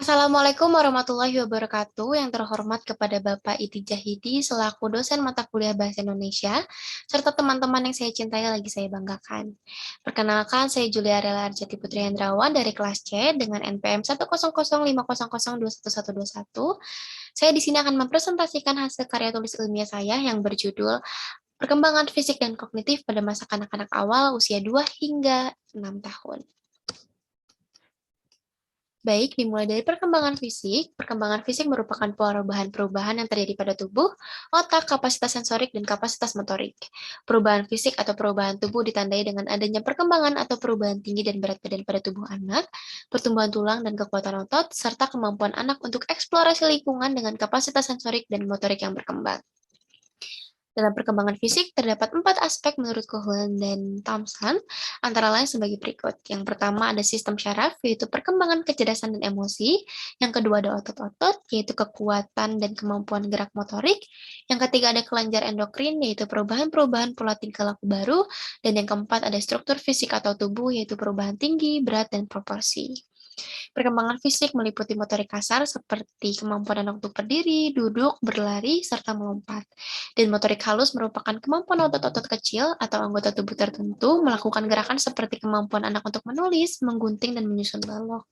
Assalamualaikum warahmatullahi wabarakatuh. Yang terhormat kepada Bapak Iti Jahidi selaku dosen mata kuliah Bahasa Indonesia, serta teman-teman yang saya cintai lagi saya banggakan. Perkenalkan, saya Julia Rela Arjati Putri Hendrawan dari kelas C dengan NPM 10050021121. Saya di sini akan mempresentasikan hasil karya tulis ilmiah saya yang berjudul Perkembangan Fisik dan Kognitif pada masa kanak-kanak awal usia 2 hingga 6 tahun. Baik, dimulai dari perkembangan fisik. Perkembangan fisik merupakan perubahan-perubahan yang terjadi pada tubuh, otak, kapasitas sensorik, dan kapasitas motorik. Perubahan fisik atau perubahan tubuh ditandai dengan adanya perkembangan atau perubahan tinggi dan berat badan pada tubuh anak, pertumbuhan tulang dan kekuatan otot, serta kemampuan anak untuk eksplorasi lingkungan dengan kapasitas sensorik dan motorik yang berkembang. Dalam perkembangan fisik, terdapat 4 aspek menurut Cohen dan Thompson, antara lain sebagai berikut. Yang pertama ada sistem syaraf, yaitu perkembangan kecerdasan dan emosi. Yang kedua ada otot-otot, yaitu kekuatan dan kemampuan gerak motorik. Yang ketiga ada kelenjar endokrin, yaitu perubahan-perubahan pola tingkah laku baru. Dan yang keempat ada struktur fisik atau tubuh, yaitu perubahan tinggi, berat, dan proporsi. Perkembangan fisik meliputi motorik kasar seperti kemampuan anak untuk berdiri, duduk, berlari, serta melompat. Dan motorik halus merupakan kemampuan otot-otot kecil atau anggota tubuh tertentu melakukan gerakan seperti kemampuan anak untuk menulis, menggunting, dan menyusun balok.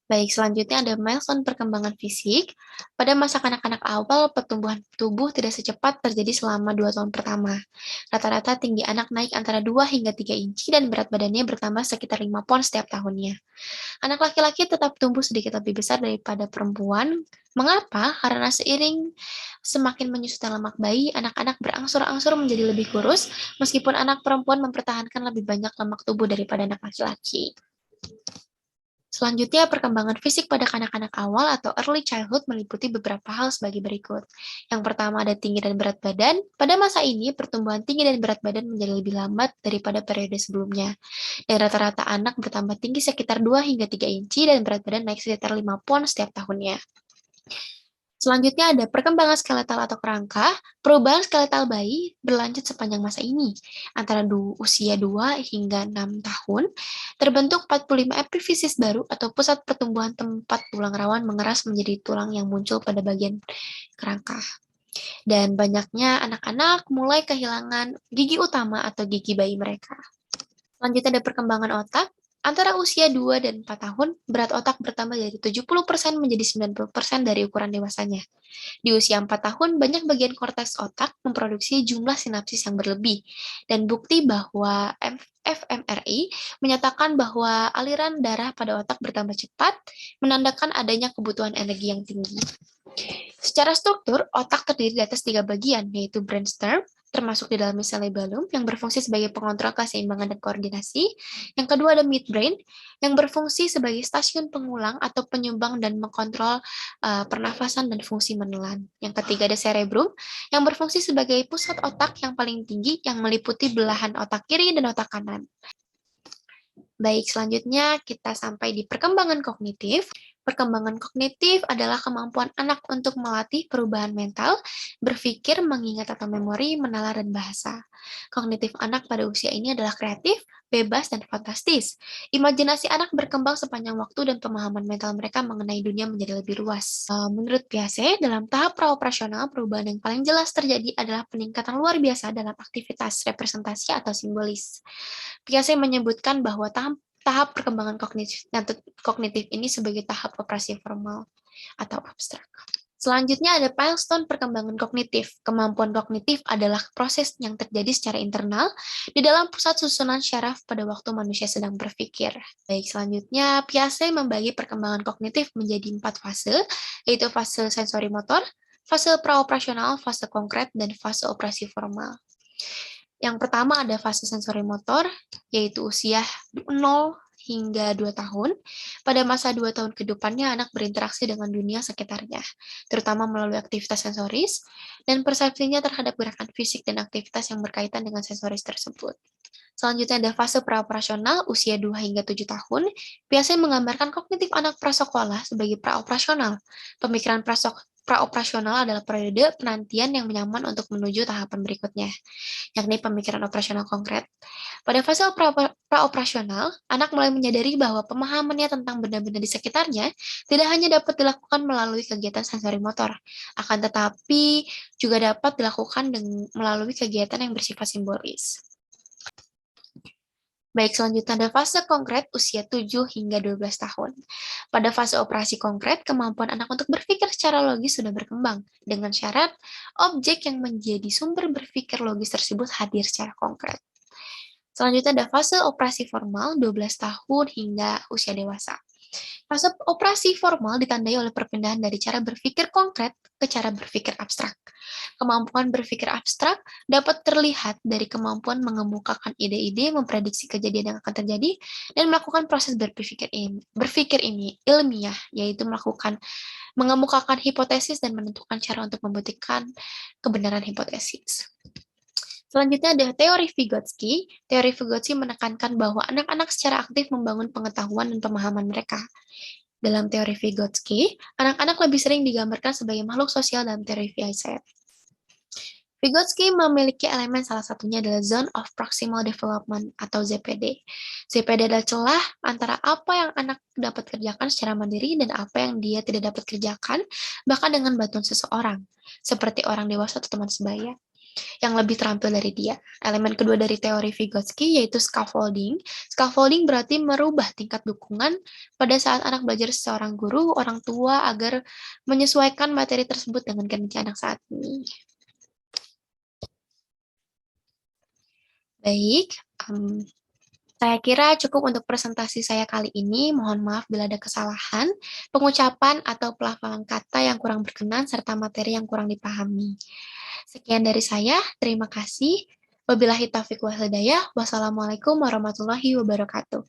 Baik, selanjutnya ada milestone perkembangan fisik. Pada masa kanak-kanak awal, pertumbuhan tubuh tidak secepat terjadi selama 2 tahun pertama. Rata-rata tinggi anak naik antara 2 hingga 3 inci dan berat badannya bertambah sekitar 5 pon setiap tahunnya. Anak laki-laki tetap tumbuh sedikit lebih besar daripada perempuan. Mengapa? Karena seiring semakin menyusutnya lemak bayi, anak-anak berangsur-angsur menjadi lebih kurus, meskipun anak perempuan mempertahankan lebih banyak lemak tubuh daripada anak laki-laki. Selanjutnya, perkembangan fisik pada kanak-kanak awal atau early childhood meliputi beberapa hal sebagai berikut. Yang pertama ada tinggi dan berat badan. Pada masa ini, pertumbuhan tinggi dan berat badan menjadi lebih lambat daripada periode sebelumnya. Dan rata-rata anak bertambah tinggi sekitar 2 hingga 3 inci dan berat badan naik sekitar 5 pon setiap tahunnya. Selanjutnya ada perkembangan skeletal atau kerangka. Perubahan skeletal bayi berlanjut sepanjang masa ini. Antara usia 2 hingga 6 tahun, terbentuk 45 epifisis baru atau pusat pertumbuhan tempat tulang rawan mengeras menjadi tulang yang muncul pada bagian kerangka. Dan banyaknya anak-anak mulai kehilangan gigi utama atau gigi bayi mereka. Selanjutnya ada perkembangan otak. Antara usia 2 dan 4 tahun, berat otak bertambah dari 70% menjadi 90% dari ukuran dewasanya. Di usia 4 tahun, banyak bagian korteks otak memproduksi jumlah sinapsis yang berlebih. Dan bukti bahwa fMRI menyatakan bahwa aliran darah pada otak bertambah cepat, menandakan adanya kebutuhan energi yang tinggi. Secara struktur, otak terdiri di atas 3 bagian, yaitu brainstem, termasuk di dalamnya cerebellum, yang berfungsi sebagai pengontrol keseimbangan dan koordinasi. Yang kedua ada midbrain, yang berfungsi sebagai stasiun pengulang atau penyumbang dan mengkontrol pernafasan dan fungsi menelan. Yang ketiga ada cerebrum, yang berfungsi sebagai pusat otak yang paling tinggi, yang meliputi belahan otak kiri dan otak kanan. Baik, selanjutnya kita sampai di perkembangan kognitif. Perkembangan kognitif adalah kemampuan anak untuk melatih perubahan mental, berpikir, mengingat atau memori, menalar, dan bahasa. Kognitif anak pada usia ini adalah kreatif, bebas, dan fantastis. Imajinasi anak berkembang sepanjang waktu dan pemahaman mental mereka mengenai dunia menjadi lebih luas. Menurut Piaget, dalam tahap praoperasional, perubahan yang paling jelas terjadi adalah peningkatan luar biasa dalam aktivitas representasi atau simbolis. Piaget menyebutkan bahwa tahap perkembangan kognitif ini sebagai tahap operasi formal atau abstrak. Selanjutnya ada milestone perkembangan kognitif. Kemampuan kognitif adalah proses yang terjadi secara internal di dalam pusat susunan syaraf pada waktu manusia sedang berpikir. Baik, selanjutnya Piaget membagi perkembangan kognitif menjadi 4 fase, yaitu fase sensori motor, fase praoperasional, fase konkret, dan fase operasi formal. Yang pertama ada fase sensori motor, yaitu usia 0 hingga 2 tahun. Pada masa 2 tahun kehidupannya, anak berinteraksi dengan dunia sekitarnya, terutama melalui aktivitas sensoris, dan persepsinya terhadap gerakan fisik dan aktivitas yang berkaitan dengan sensoris tersebut. Selanjutnya ada fase praoperasional, usia 2 hingga 7 tahun, biasanya menggambarkan kognitif anak prasekolah sebagai praoperasional. Pemikiran praoperasional adalah periode penantian yang nyaman untuk menuju tahapan berikutnya, yakni pemikiran operasional konkret. Pada fase praoperasional, anak mulai menyadari bahwa pemahamannya tentang benda-benda di sekitarnya tidak hanya dapat dilakukan melalui kegiatan sensori motor, akan tetapi juga dapat dilakukan melalui kegiatan yang bersifat simbolis. Baik, selanjutnya ada fase konkret usia 7 hingga 12 tahun. Pada fase operasi konkret, kemampuan anak untuk berpikir secara logis sudah berkembang, dengan syarat objek yang menjadi sumber berpikir logis tersebut hadir secara konkret. Selanjutnya ada fase operasi formal 12 tahun hingga usia dewasa. Fase operasi formal ditandai oleh perpindahan dari cara berpikir konkret ke cara berpikir abstrak. Kemampuan berpikir abstrak dapat terlihat dari kemampuan mengemukakan ide-ide, memprediksi kejadian yang akan terjadi, dan melakukan proses berpikir ini ilmiah, yaitu mengemukakan hipotesis dan menentukan cara untuk membuktikan kebenaran hipotesis. Selanjutnya ada teori Vygotsky. Teori Vygotsky menekankan bahwa anak-anak secara aktif membangun pengetahuan dan pemahaman mereka. Dalam teori Vygotsky, anak-anak lebih sering digambarkan sebagai makhluk sosial dalam teori Weisheit. Vygotsky memiliki elemen salah satunya adalah Zone of Proximal Development atau ZPD. ZPD adalah celah antara apa yang anak dapat kerjakan secara mandiri dan apa yang dia tidak dapat kerjakan, bahkan dengan bantuan seseorang, seperti orang dewasa atau teman sebaya yang lebih terampil dari dia. Elemen kedua dari teori Vygotsky yaitu scaffolding. Scaffolding berarti merubah tingkat dukungan pada saat anak belajar seorang guru, orang tua agar menyesuaikan materi tersebut dengan kondisi anak saat ini. Baik, saya kira cukup untuk presentasi saya kali ini. Mohon maaf bila ada kesalahan, pengucapan atau pelafalan kata yang kurang berkenan, serta materi yang kurang dipahami. Sekian dari saya, terima kasih. Wabillahi taufiq wal hidayah. Wassalamualaikum warahmatullahi wabarakatuh.